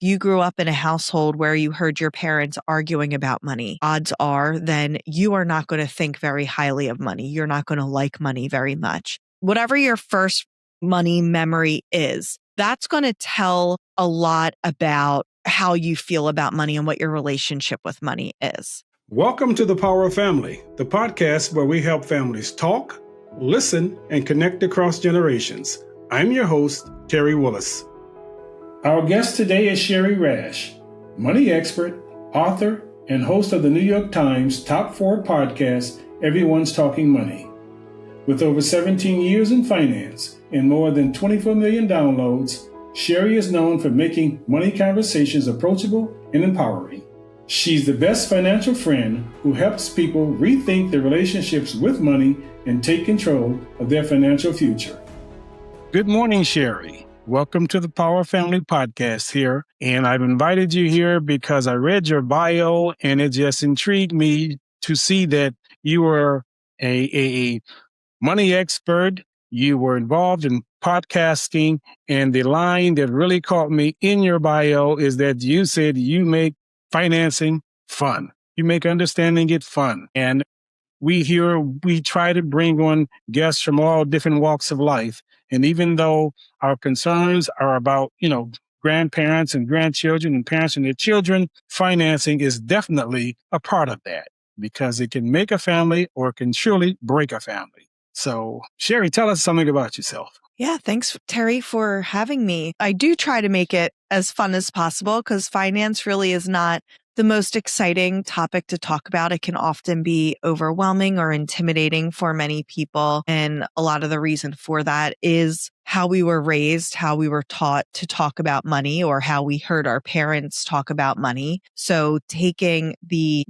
you grew up in a household where you heard your parents arguing about money, odds are then you are not going to think very highly of money. You're not going to like money very much. Whatever your first money memory is, that's going to tell a lot about how you feel about money and what your relationship with money is. Welcome to The Power of Family, the podcast where we help families talk, listen, and connect across generations. I'm your host, Terry Willis. Our guest today is Shari Rash, money expert, author, and host of the New York Times Top 4 podcast, Everyone's Talking Money. With over 17 years in finance and more than 24 million downloads, Shari is known for making money conversations approachable and empowering. She's the best financial friend who helps people rethink their relationships with money and take control of their financial future. Good morning, Shari. Welcome to the Power Family Podcast here. And I've invited you here because I read your bio and it just intrigued me to see that you were a money expert. You were involved in podcasting. And the line that really caught me in your bio is that you said you make financing fun. You make understanding it fun. And we try to bring on guests from all different walks of life. And even though our concerns are about, grandparents and grandchildren and parents and their children, financing is definitely a part of that because it can make a family or it can surely break a family. So, Shari, tell us something about yourself. Yeah, thanks, Terry, for having me. I do try to make it as fun as possible because finance really is not the most exciting topic to talk about. It can often be overwhelming or intimidating for many people. And a lot of the reason for that is how we were raised, how we were taught to talk about money, or how we heard our parents talk about money. So taking the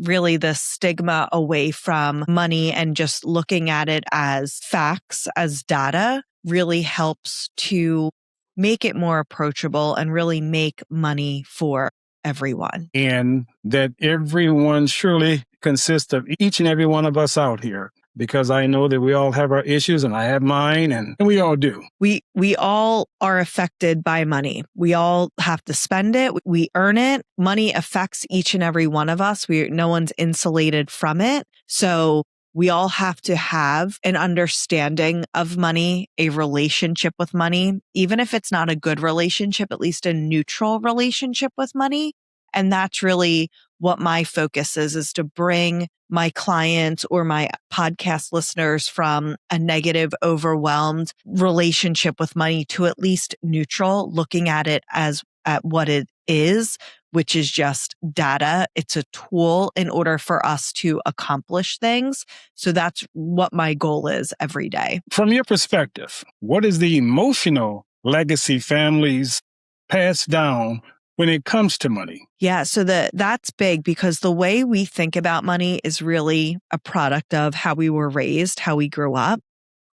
stigma away from money and just looking at it as facts, as data, really helps to make it more approachable and really make money for everyone. And that everyone surely consists of each and every one of us out here, because I know that we all have our issues and I have mine and we all do. We all are affected by money. We all have to spend it. We earn it. Money affects each and every one of us. No one's insulated from it. So we all have to have an understanding of money, a relationship with money, even if it's not a good relationship, at least a neutral relationship with money. And that's really what my focus is to bring my clients or my podcast listeners from a negative, overwhelmed relationship with money to at least neutral, looking at it as at what it is, which is just data. It's a tool in order for us to accomplish things. So that's what my goal is every day. From your perspective, what is the emotional legacy families pass down when it comes to money? Yeah, so that's big because the way we think about money is really a product of how we were raised, how we grew up,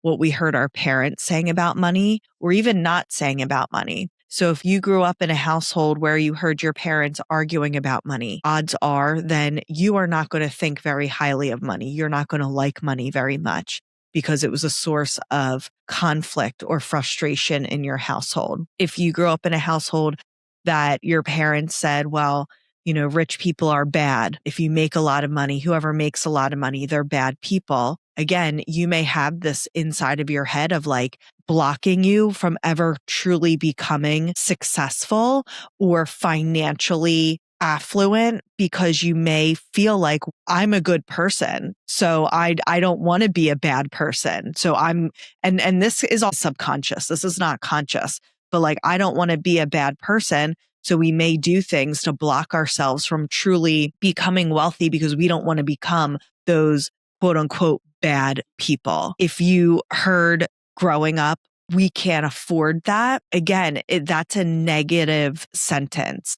what we heard our parents saying about money, or even not saying about money. So if you grew up in a household where you heard your parents arguing about money, odds are then you are not going to think very highly of money. You're not going to like money very much because it was a source of conflict or frustration in your household. If you grew up in a household that your parents said, well, rich people are bad. If you make a lot of money, whoever makes a lot of money, they're bad people. Again, you may have this inside of your head of blocking you from ever truly becoming successful or financially affluent because you may feel like I'm a good person. So I don't want to be a bad person. So and this is all subconscious. This is not conscious, but I don't want to be a bad person. So we may do things to block ourselves from truly becoming wealthy because we don't want to become those quote unquote bad people. If you heard growing up, we can't afford that. Again, that's a negative sentence.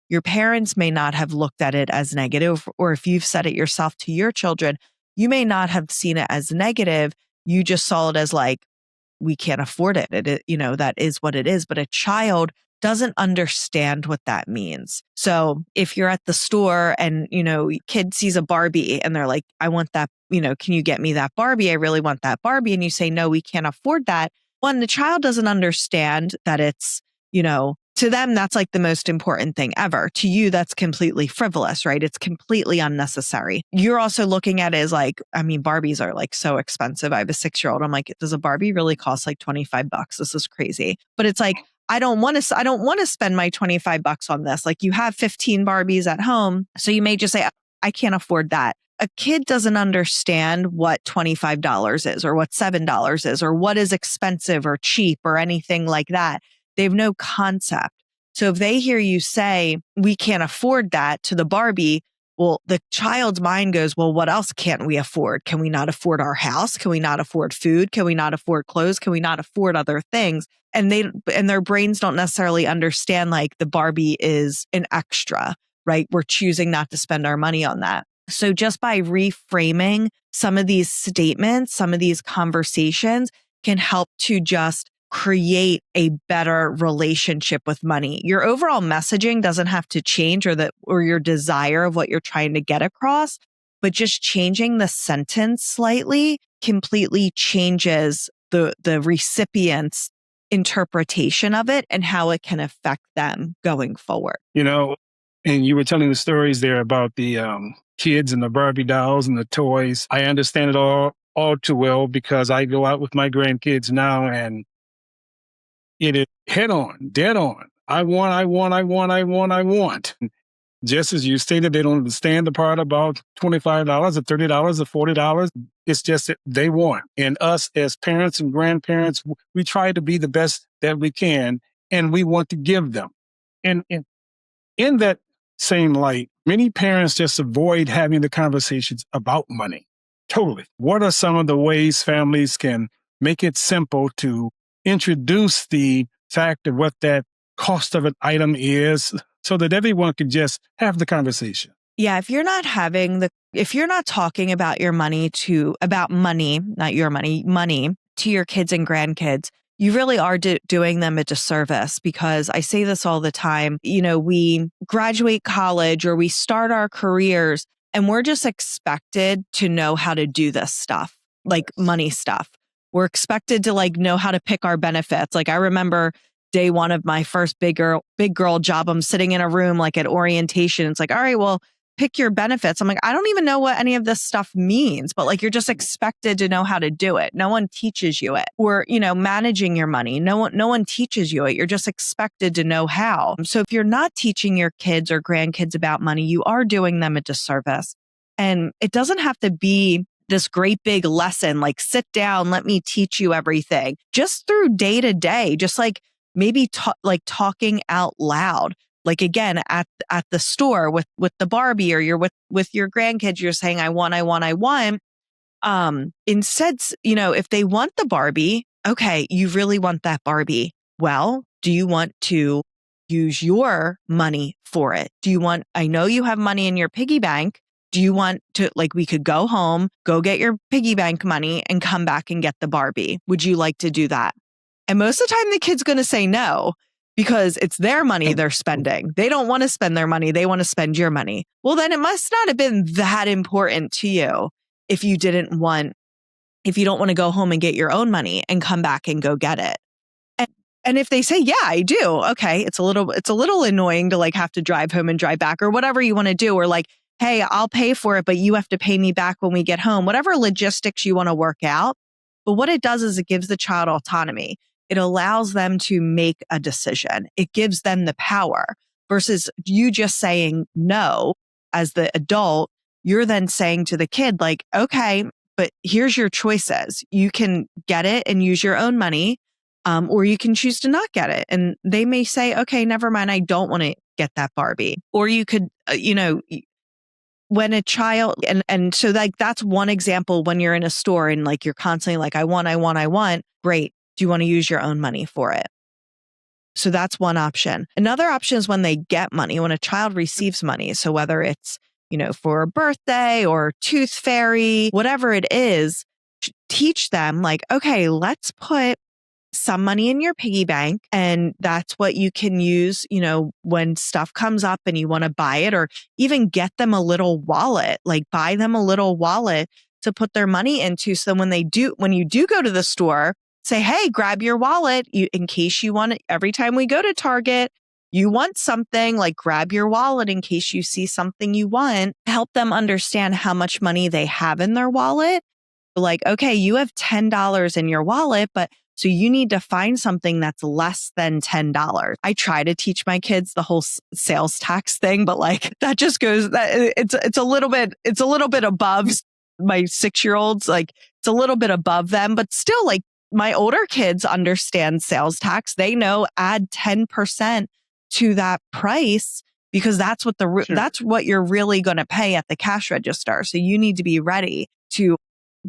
Your parents may not have looked at it as negative, or if you've said it yourself to your children, you may not have seen it as negative. You just saw it as we can't afford it. That is what it is. But a child doesn't understand what that means. So if you're at the store and, kid sees a Barbie and they're like, I want that, can you get me that Barbie? I really want that Barbie. And you say, no, we can't afford that. One, the child doesn't understand that it's, To them, that's like the most important thing ever. To you, that's completely frivolous, right? It's completely unnecessary. You're also looking at it as like, I mean, Barbies are like so expensive. I have a 6-year-old. I'm like, does a Barbie really cost like $25? This is crazy. But it's like, I don't want to spend my $25 on this. Like you have 15 Barbies at home. So you may just say, I can't afford that. A kid doesn't understand what $25 is or what $7 is or what is expensive or cheap or anything like that. They have no concept. So if they hear you say, we can't afford that to the Barbie, well, the child's mind goes, well, what else can't we afford? Can we not afford our house? Can we not afford food? Can we not afford clothes? Can we not afford other things? And their brains don't necessarily understand like the Barbie is an extra, right? We're choosing not to spend our money on that. So just by reframing some of these statements, some of these conversations can help to just create a better relationship with money. Your overall messaging doesn't have to change or your desire of what you're trying to get across, but just changing the sentence slightly completely changes the recipient's interpretation of it and how it can affect them going forward. And you were telling the stories there about the kids and the Barbie dolls and the toys. I understand it all too well because I go out with my grandkids now and it is head on, dead on. I want. Just as you stated, they don't understand the part about $25 or $30 or $40. It's just that they want. And us as parents and grandparents, we try to be the best that we can, and we want to give them. And in that same light, many parents just avoid having the conversations about money. Totally. What are some of the ways families can make it simple to introduce the fact of what that cost of an item is so that everyone can just have the conversation? Yeah, if you're not talking about money, not your money to your kids and grandkids, you really are doing them a disservice because I say this all the time. We graduate college or we start our careers and we're just expected to know how to do this stuff, like money stuff. We're expected to like know how to pick our benefits. Like I remember day one of my first big girl job, I'm sitting in a room like at orientation. It's like, all right, well, pick your benefits. I'm like, I don't even know what any of this stuff means, but like, you're just expected to know how to do it. No one teaches you it. Or, managing your money. No one teaches you it. You're just expected to know how. So if you're not teaching your kids or grandkids about money, you are doing them a disservice. And it doesn't have to be this great big lesson, like sit down, let me teach you everything. Just through day to day, just like maybe talking out loud. Like again, at the store with the Barbie or you're with your grandkids, you're saying, I want. Instead, if they want the Barbie, okay, you really want that Barbie. Well, do you want to use your money for it? I know you have money in your piggy bank. Do you want to, we could go home, go get your piggy bank money and come back and get the Barbie? Would you like to do that? And most of the time the kid's going to say no. Because it's their money they're spending. They don't want to spend their money. They want to spend your money. Well, then it must not have been that important to you if you don't want to go home and get your own money and come back and go get it. And if they say, yeah, I do. Okay. It's a little annoying to have to drive home and drive back or whatever you want to do. Or hey, I'll pay for it, but you have to pay me back when we get home, whatever logistics you want to work out. But what it does is it gives the child autonomy. It allows them to make a decision. It gives them the power versus you just saying no as the adult. You're then saying to the kid, okay, but here's your choices. You can get it and use your own money, or you can choose to not get it. And they may say, okay, never mind. I don't want to get that Barbie. Or you could, when a child, and so that's one example when you're in a store and you're constantly I want, great. Do you want to use your own money for it? So that's one option. Another option is when they get money, when a child receives money. So whether it's, for a birthday or tooth fairy, whatever it is, teach them okay, let's put some money in your piggy bank and that's what you can use, when stuff comes up and you want to buy it, or even get them a little wallet, buy them a little wallet to put their money into. So when you do go to the store, say, hey, grab your wallet in case you want it. Every time we go to Target, you want something, like grab your wallet in case you see something you want. Help them understand how much money they have in their wallet. Like, okay, you have $10 in your wallet, but so you need to find something that's less than $10. I try to teach my kids the whole sales tax thing, but like that just goes that it's a little bit above my 6-year-olds. Like it's a little bit above them, but still, like my older kids understand sales tax. They know add 10% to that price because that's what that's what you're really going to pay at the cash register. So you need to be ready to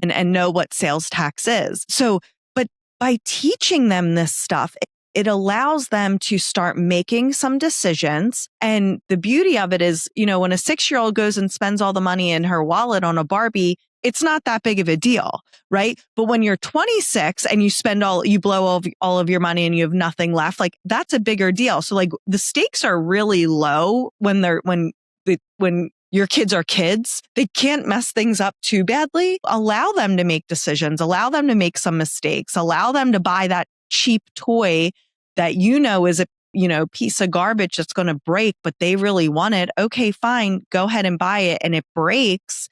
and know what sales tax is. So, but by teaching them this stuff, it allows them to start making some decisions. And the beauty of it is, when a 6-year-old goes and spends all the money in her wallet on a Barbie, it's not that big of a deal, right? But when you're 26 and you blow all of your money and you have nothing left, like that's a bigger deal. So like the stakes are really low when your kids are kids. They can't mess things up too badly. Allow them to make decisions. Allow them to make some mistakes. Allow them to buy that cheap toy that is a piece of garbage that's going to break, but they really want it. Okay, fine. Go ahead and buy it. And it breaks,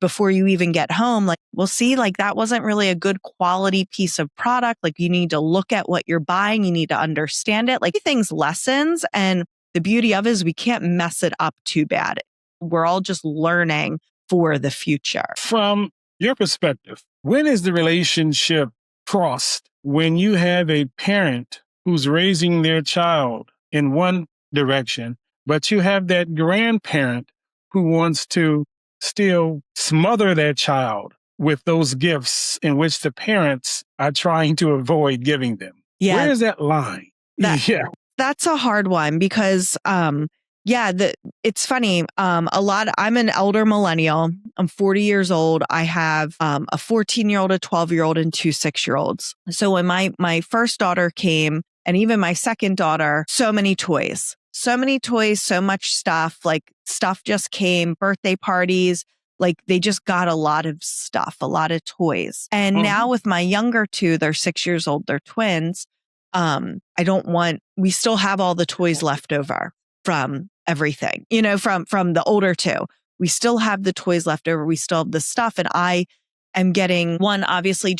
before you even get home. Like we'll see, like that wasn't really a good quality piece of product. Like you need to look at what you're buying. You need to understand it. Like things lessons. And the beauty of it is we can't mess it up too bad. We're all just learning for the future. From your perspective, when is the relationship crossed? When you have a parent who's raising their child in one direction, but you have that grandparent who wants to still smother their child with those gifts in which the parents are trying to avoid giving them. Yeah. Where is that line? That's a hard one because, it's funny. I'm an elder millennial. I'm 40 years old. I have a 14-year-old, a 12-year-old, and 2 6-year-olds. So when my first daughter came, and even my second daughter, so many toys, so much stuff. Like stuff just came, birthday parties. Like they just got a lot of stuff, a lot of toys. And now with my younger 2, they're 6 years old. They're twins. We still have all the toys left over from everything, from the older 2. We still have the toys left over. We still have the stuff. And I am getting one, obviously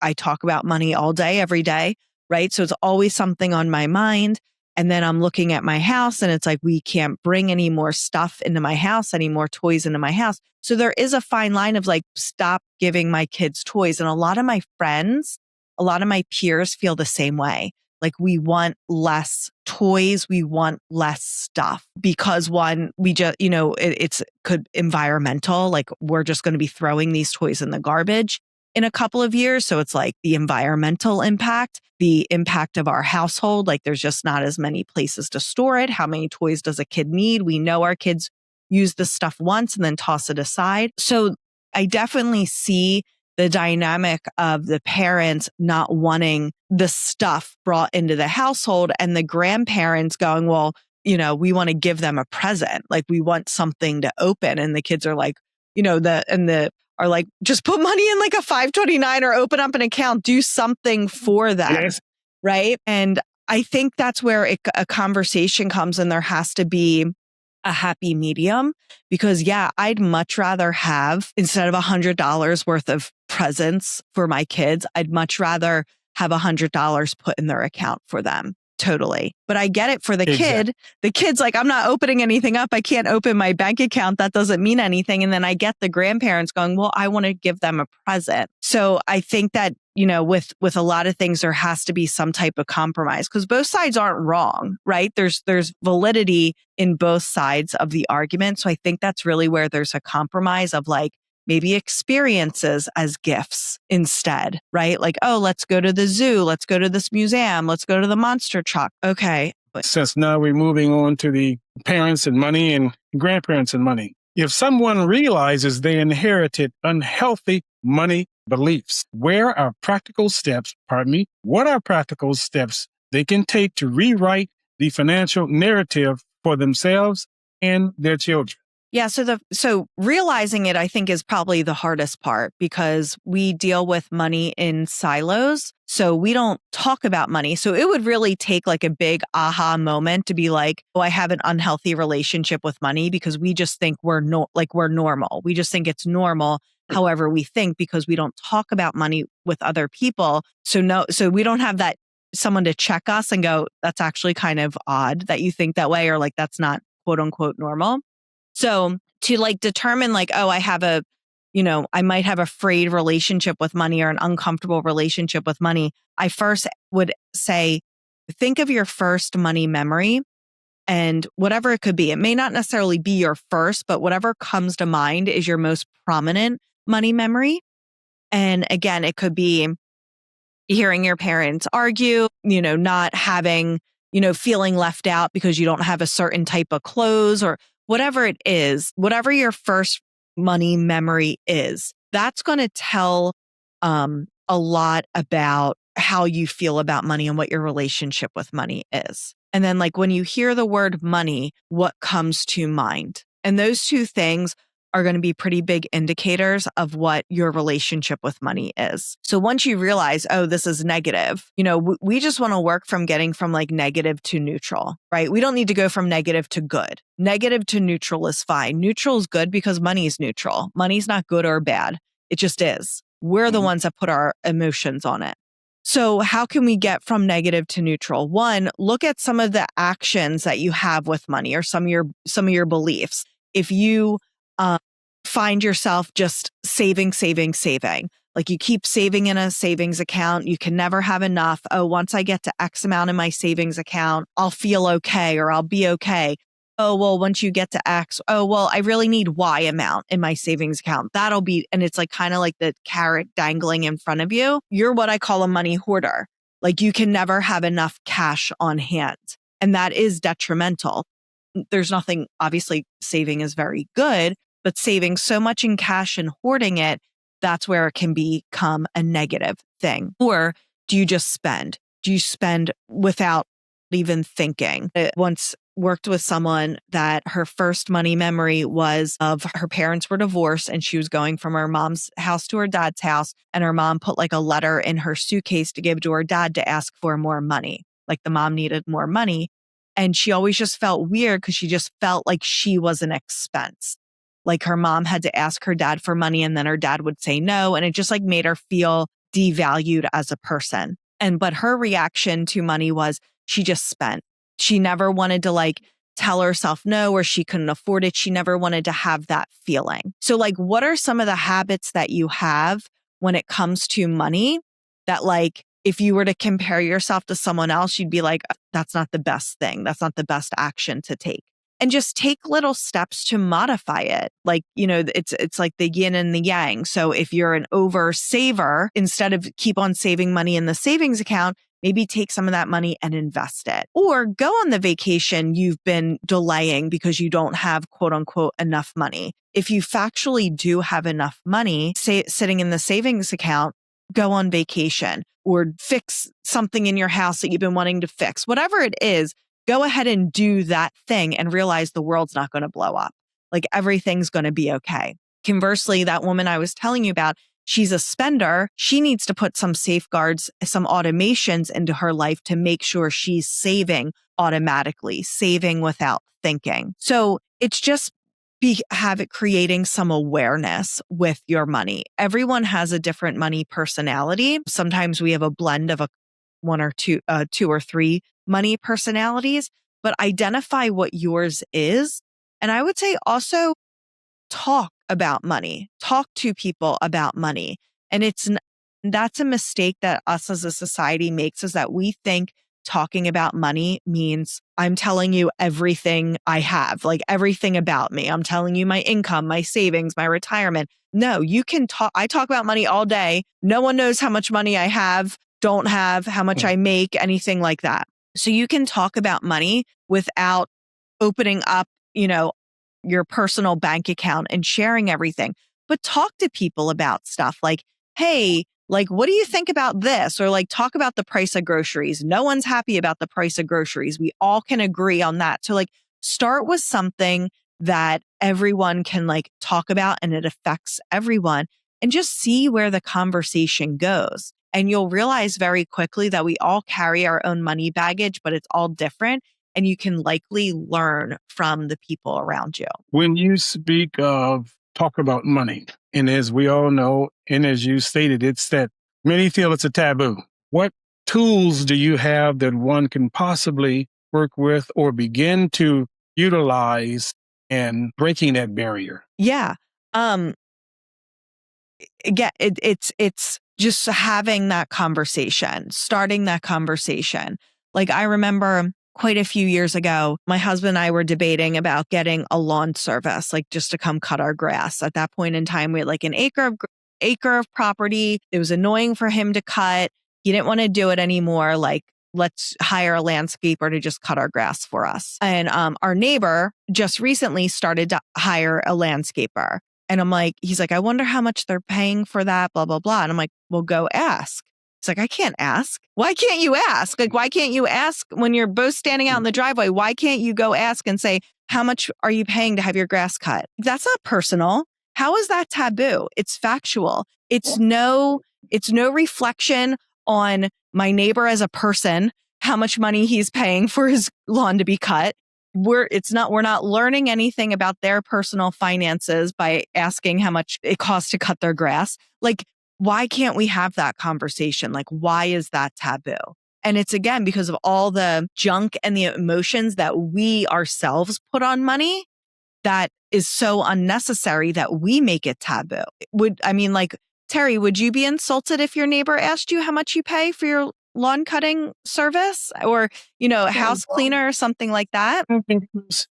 I talk about money all day, every day, right? So it's always something on my mind. And then I'm looking at my house and it's like, we can't bring any more stuff into my house, any more toys into my house. So there is a fine line of like, stop giving my kids toys. And a lot of my friends, a lot of my peers feel the same way. Like we want less toys, we want less stuff because we just, it's environmental. Like we're just going to be throwing these toys in the garbage in a couple of years. So it's like the environmental impact, the impact of our household. Like there's just not as many places to store it. How many toys does a kid need? We know our kids use this stuff once and then toss it aside. So I definitely see the dynamic of the parents not wanting the stuff brought into the household and the grandparents going, well, we want to give them a present. Like we want something to open. And the kids are like, are like, just put money in like a 529 or open up an account, do something for them. Yes. Right. And I think that's where a conversation comes and there has to be a happy medium because I'd much rather have, instead of $100 worth of presents for my kids, I'd much rather have $100 put in their account for them. Totally. But I get it for the kid. The kid's like, I'm not opening anything up. I can't open my bank account. That doesn't mean anything. And then I get the grandparents going, well, I want to give them a present. So I think that, with a lot of things, there has to be some type of compromise because both sides aren't wrong, right? There's validity in both sides of the argument. So I think that's really where there's a compromise of like, maybe experiences as gifts instead, right? Like, oh, let's go to the zoo. Let's go to this museum. Let's go to the monster truck. Okay. Since now we're moving on to the parents and money and grandparents and money. If someone realizes they inherited unhealthy money beliefs, what are practical steps they can take to rewrite the financial narrative for themselves and their children? Yeah. So realizing it, I think, is probably the hardest part because we deal with money in silos. So we don't talk about money. So it would really take like a big aha moment to be like, oh, I have an unhealthy relationship with money because we just think we're normal. We just think it's normal. However, we think because we don't talk about money with other people. So we don't have that someone to check us and go, that's actually kind of odd that you think that way, or like that's not quote unquote normal. So to like determine like, oh, I might have a frayed relationship with money or an uncomfortable relationship with money. I first would say, think of your first money memory and whatever it could be. It may not necessarily be your first, but whatever comes to mind is your most prominent money memory. And again, it could be hearing your parents argue, not having, feeling left out because you don't have a certain type of clothes or whatever it is, whatever your first money memory is, that's going to tell a lot about how you feel about money and what your relationship with money is. And then like when you hear the word money, what comes to mind? And those two things are going to be pretty big indicators of what your relationship with money is. So once you realize, oh, this is negative, we just want to work from getting from like negative to neutral, right? We don't need to go from negative to good. Negative to neutral is fine. Neutral is good because money is neutral. Money's not good or bad. It just is. We're the ones that put our emotions on it. So how can we get from negative to neutral? One, look at some of the actions that you have with money or some of your beliefs. If you find yourself just saving, like you keep saving in a savings account, you can never have enough. Oh, once I get to X amount in my savings account, I'll feel okay or I'll be okay. Oh, well, once you get to X, oh, well, I really need Y amount in my savings account. That'll be, and it's like kind of like the carrot dangling in front of you. You're what I call a money hoarder. Like you can never have enough cash on hand. And that is detrimental. There's nothing, obviously, saving is very good, but saving so much in cash and hoarding it, that's where it can become a negative thing. Or do you just spend? Do you spend without even thinking? I once worked with someone that her first money memory was of her parents were divorced and she was going from her mom's house to her dad's house. And her mom put like a letter in her suitcase to give to her dad to ask for more money. Like the mom needed more money. And she always just felt weird because she just felt like she was an expense. Like her mom had to ask her dad for money and then her dad would say no. And it just like made her feel devalued as a person. But her reaction to money was she just spent. She never wanted to like tell herself no or she couldn't afford it. She never wanted to have that feeling. So like, what are some of the habits that you have when it comes to money that like, if you were to compare yourself to someone else, you'd be like, that's not the best thing. That's not the best action to take. And just take little steps to modify it. Like, it's like the yin and the yang. So if you're an over saver, instead of keep on saving money in the savings account, maybe take some of that money and invest it. Or go on the vacation you've been delaying because you don't have quote unquote enough money. If you factually do have enough money sitting in the savings account, go on vacation or fix something in your house that you've been wanting to fix. Whatever it is, go ahead and do that thing and realize the world's not going to blow up. Like everything's going to be okay. Conversely, that woman I was telling you about, she's a spender. She needs to put some safeguards, some automations into her life to make sure she's saving automatically, saving without thinking. So it's just creating some awareness with your money. Everyone has a different money personality. Sometimes we have a blend of one or two or three money personalities, but identify what yours is. And I would say also talk about money, talk to people about money. And that's a mistake that us as a society makes, is that we think talking about money means I'm telling you everything I have, like everything about me. I'm telling you my income, my savings, my retirement. No, you can talk. I talk about money all day. No one knows how much money I have, don't have, how much I make, anything like that. So you can talk about money without opening up, your personal bank account and sharing everything, but talk to people about stuff like, hey, like, what do you think about this? Or like, talk about the price of groceries. No one's happy about the price of groceries. We all can agree on that. So like, start with something that everyone can like talk about and it affects everyone, and just see where the conversation goes. And you'll realize very quickly that we all carry our own money baggage, but it's all different. And you can likely learn from the people around you. When you speak of talk about money, and as we all know, and as you stated, it's that many feel it's a taboo. What tools do you have that one can possibly work with or begin to utilize and breaking that barrier? Yeah. Again, it's just having that conversation, starting that conversation. Like I remember quite a few years ago, my husband and I were debating about getting a lawn service, like just to come cut our grass. At that point in time, we had like an acre of property. It was annoying for him to cut. He didn't want to do it anymore. Like, let's hire a landscaper to just cut our grass for us. And our neighbor just recently started to hire a landscaper. And I'm like, he's like, I wonder how much they're paying for that, blah, blah, blah. And I'm like, well, go ask. He's like, I can't ask. Why can't you ask? Like, why can't you ask when you're both standing out in the driveway? Why can't you go ask and say, how much are you paying to have your grass cut? That's not personal. How is that taboo? It's factual. It's no reflection on my neighbor as a person, how much money he's paying for his lawn to be cut. We're not learning anything about their personal finances by asking how much it costs to cut their grass. Like, why can't we have that conversation? Like, why is that taboo? And it's again, because of all the junk and the emotions that we ourselves put on money that is so unnecessary that we make it taboo. Terry, would you be insulted if your neighbor asked you how much you pay for your lawn cutting service or, house cleaner or something like that? I think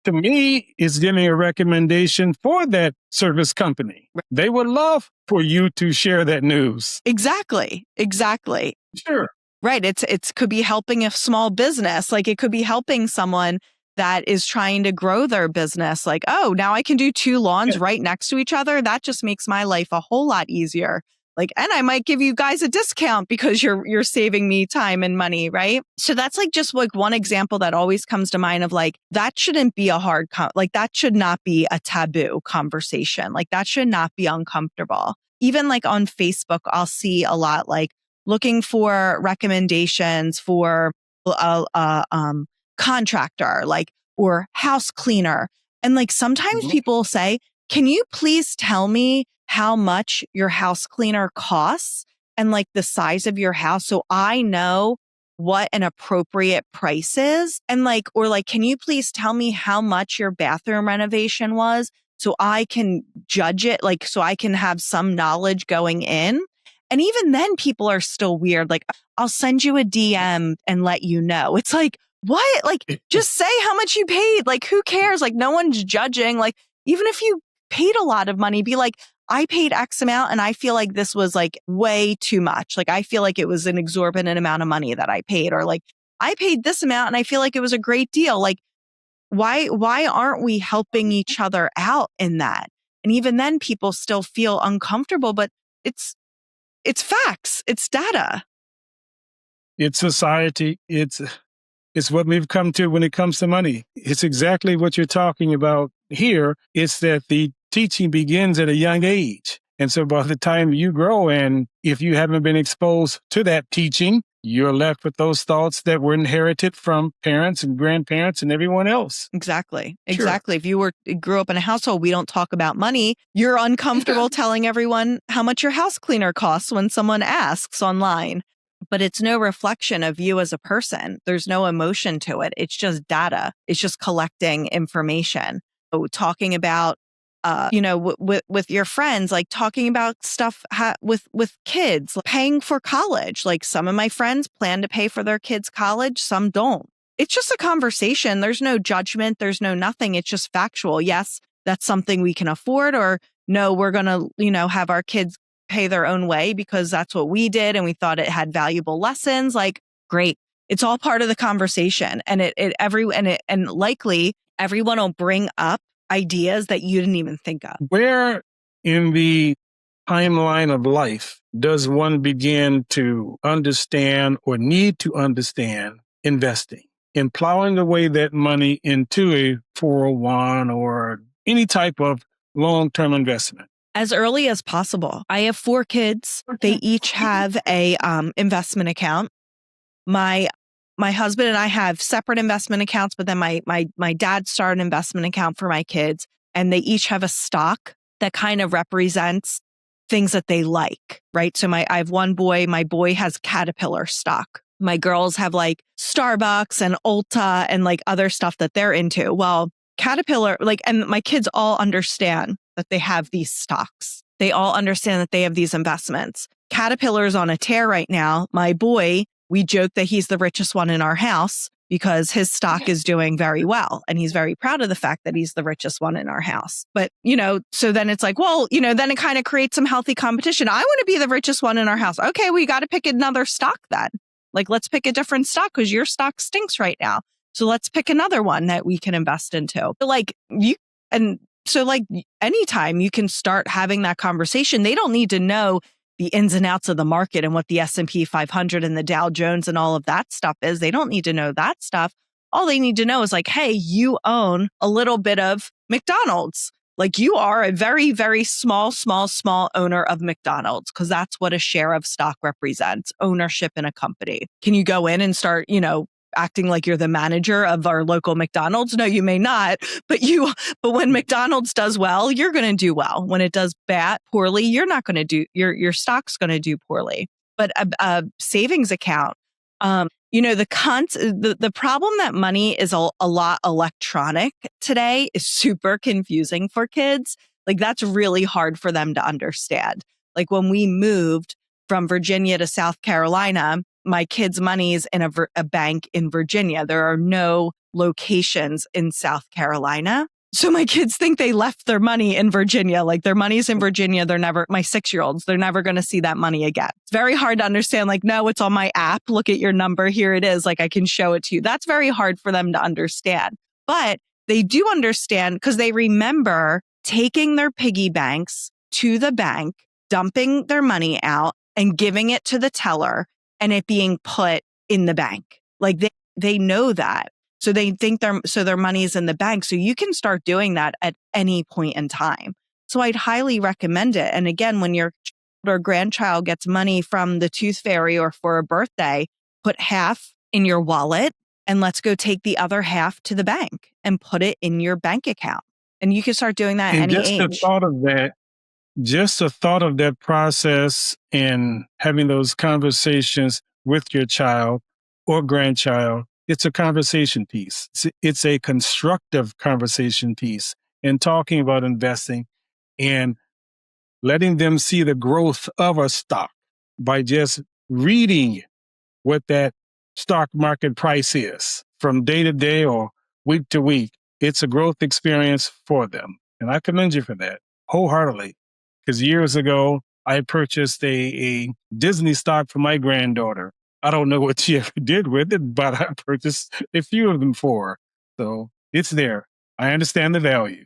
to me, it's giving a recommendation for that service company. They would love for you to share that news. Exactly. Sure. Right. It could be helping a small business. Like it could be helping someone that is trying to grow their business. Like, oh, now I can do 2 lawns right next to each other. That just makes my life a whole lot easier. Like, and I might give you guys a discount because you're saving me time and money, right? So that's like just like one example that always comes to mind of like, that shouldn't be a hard, like that should not be a taboo conversation. Like that should not be uncomfortable. Even like on Facebook, I'll see a lot like looking for recommendations for contractor, like, or house cleaner. And like sometimes people say, can you please tell me how much your house cleaner costs and like the size of your house so I know what an appropriate price is? And like, or like, can you please tell me how much your bathroom renovation was so I can judge it, like, so I can have some knowledge going in? And even then people are still weird. Like, I'll send you a DM and let you know. It's like, what? Like, just say how much you paid. Like, who cares? Like, no one's judging. Like, even if you paid a lot of money, be like, I paid X amount and I feel like this was like way too much. Like, I feel like it was an exorbitant amount of money that I paid, or like, I paid this amount and I feel like it was a great deal. Like, why aren't we helping each other out in that? And even then people still feel uncomfortable, but it's facts. It's data. It's society. It's what we've come to when it comes to money. It's exactly what you're talking about here. It's that the teaching begins at a young age. And so by the time you grow, and if you haven't been exposed to that teaching, you're left with those thoughts that were inherited from parents and grandparents and everyone else. Exactly. Sure. If you grew up in a household, we don't talk about money. You're uncomfortable telling everyone how much your house cleaner costs when someone asks online. But it's no reflection of you as a person. There's no emotion to it. It's just data. It's just collecting information. So talking about, with your friends, like talking about stuff with kids, like paying for college. Like some of my friends plan to pay for their kids' college, some don't. It's just a conversation. There's no judgment. There's no nothing. It's just factual. Yes, that's something we can afford, or no, we're going to, have our kids pay their own way because that's what we did and we thought it had valuable lessons. Like, great. It's all part of the conversation. And and likely everyone will bring up ideas that you didn't even think of. Where in the timeline of life does one begin to understand or need to understand investing and plowing away that money into a 401 or any type of long-term investment? As early as possible. I have 4 kids. They each have a investment account. My husband and I have separate investment accounts, but then my dad started an investment account for my kids, and they each have a stock that kind of represents things that they like, right? So I have one boy, my boy has Caterpillar stock. My girls have like Starbucks and Ulta and like other stuff that they're into. Well, Caterpillar, and my kids all understand that they have these stocks. They all understand that they have these investments. Caterpillar's on a tear right now. My boy, we joke that he's the richest one in our house because his stock is doing very well. And he's very proud of the fact that he's the richest one in our house. But, so then it's like, well, then it kind of creates some healthy competition. I want to be the richest one in our house. Okay, we got to pick another stock then. Like, let's pick a different stock because your stock stinks right now. So let's pick another one that we can invest into. Anytime you can start having that conversation, they don't need to know the ins and outs of the market and what the S&P 500 and the Dow Jones and all of that stuff is. They don't need to know that stuff. All they need to know is like, hey, you own a little bit of McDonald's. Like you are a very, very small owner of McDonald's because that's what a share of stock represents, ownership in a company. Can you go in and start, acting like you're the manager of our local McDonald's? No, you may not. But when McDonald's does well, you're going to do well. When it does poorly, you're not going to do, your stock's going to do poorly. But a savings account, the problem that money is a lot electronic today is super confusing for kids. Like that's really hard for them to understand. Like when we moved from Virginia to South Carolina, my kids' money is in a bank in Virginia. There are no locations in South Carolina. So my kids think they left their money in Virginia. Like their money's in Virginia. My 6-year-olds, they're never going to see that money again. It's very hard to understand. Like, no, it's on my app. Look at your number. Here it is. Like I can show it to you. That's very hard for them to understand. But they do understand because they remember taking their piggy banks to the bank, dumping their money out and giving it to the teller and it being put in the bank. Like they know that. So they think their money is in the bank. So you can start doing that at any point in time. So I'd highly recommend it. And again, when your child or grandchild gets money from the tooth fairy or for a birthday, put half in your wallet and let's go take the other half to the bank and put it in your bank account. And you can start doing that at any age. Just the thought of that process and having those conversations with your child or grandchild, it's a conversation piece. It's a constructive conversation piece and talking about investing and letting them see the growth of a stock by just reading what that stock market price is from day to day or week to week. It's a growth experience for them. And I commend you for that wholeheartedly. Because years ago, I purchased a Disney stock for my granddaughter. I don't know what she ever did with it, but I purchased a few of them for her. So it's there. I understand the value.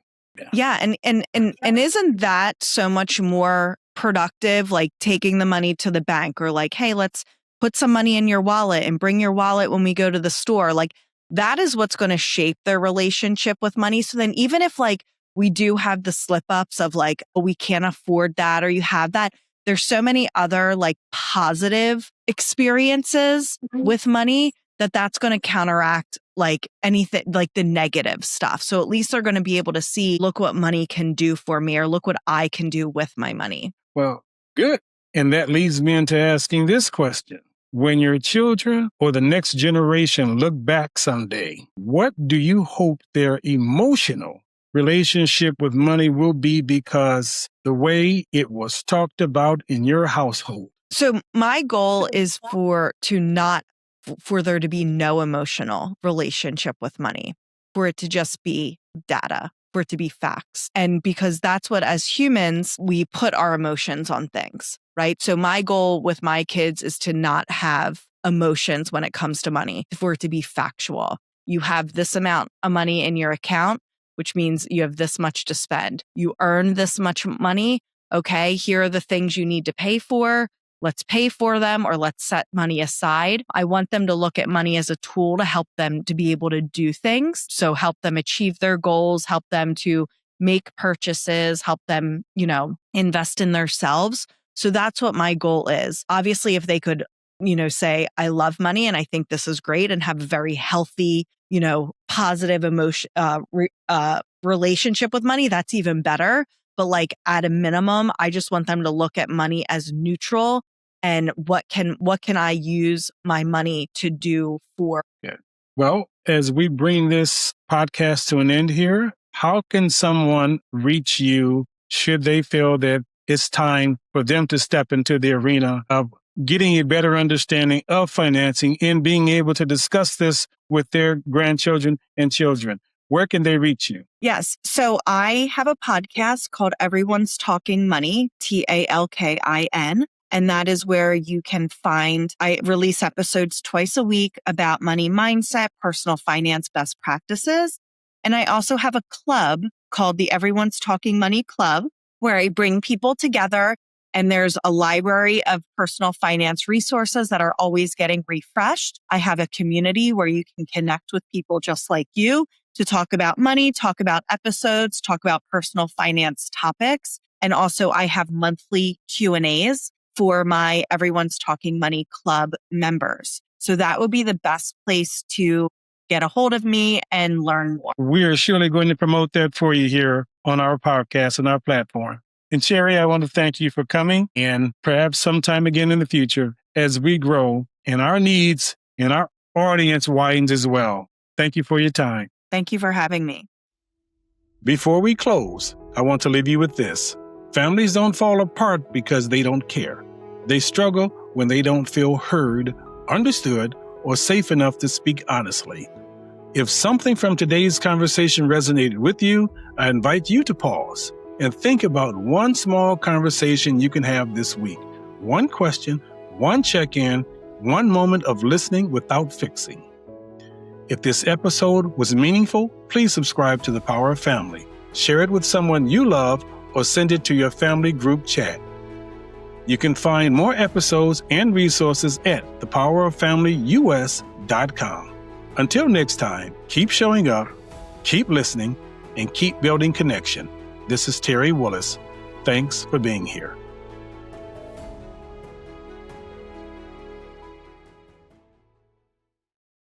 Yeah. And isn't that so much more productive, like taking the money to the bank or like, hey, let's put some money in your wallet and bring your wallet when we go to the store. Like that is what's going to shape their relationship with money. So then even if like we do have the slip ups of like, oh, we can't afford that or you have that, there's so many other like positive experiences with money that's going to counteract like anything like the negative stuff. So at least they're going to be able to see, look what money can do for me or look what I can do with my money. Well, good. And that leads me into asking this question. When your children or the next generation look back someday, what do you hope their emotional relationship with money will be because the way it was talked about in your household? So my goal is for there to be no emotional relationship with money, for it to just be data, for it to be facts. And because that's what, as humans, we put our emotions on things, right? So my goal with my kids is to not have emotions when it comes to money, for it to be factual. You have this amount of money in your account, which means you have this much to spend. You earn this much money. Okay, here are the things you need to pay for. Let's pay for them or let's set money aside. I want them to look at money as a tool to help them to be able to do things. So help them achieve their goals, help them to make purchases, help them, invest in themselves. So that's what my goal is. Obviously, if they could, say, I love money and I think this is great and have a very healthy, positive emotion, relationship with money, that's even better. But like at a minimum, I just want them to look at money as neutral and what can I use my money to do for. Yeah. Well, as we bring this podcast to an end here, how can someone reach you should they feel that it's time for them to step into the arena of getting a better understanding of financing and being able to discuss this with their grandchildren and children? Where can they reach you? Yes. So I have a podcast called Everyone's Talking Money, TALKIN. And that is where you can find, I release episodes twice a week about money mindset, personal finance best practices. And I also have a club called the Everyone's Talking Money Club, where I bring people together and there's a library of personal finance resources that are always getting refreshed. I have a community where you can connect with people just like you to talk about money, talk about episodes, talk about personal finance topics. And also I have monthly Q&As for my Everyone's Talking Money Club members. So that would be the best place to get a hold of me and learn more. We are surely going to promote that for you here on our podcast and our platform. And Shari, I want to thank you for coming, and perhaps sometime again in the future as we grow and our needs and our audience widens as well. Thank you for your time. Thank you for having me. Before we close, I want to leave you with this. Families don't fall apart because they don't care. They struggle when they don't feel heard, understood, or safe enough to speak honestly. If something from today's conversation resonated with you, I invite you to pause and think about one small conversation you can have this week. One question, one check-in, one moment of listening without fixing. If this episode was meaningful, please subscribe to The Power of Family. Share it with someone you love or send it to your family group chat. You can find more episodes and resources at thepoweroffamilyus.com. Until next time, keep showing up, keep listening, and keep building connection. This is Terry Willis. Thanks for being here.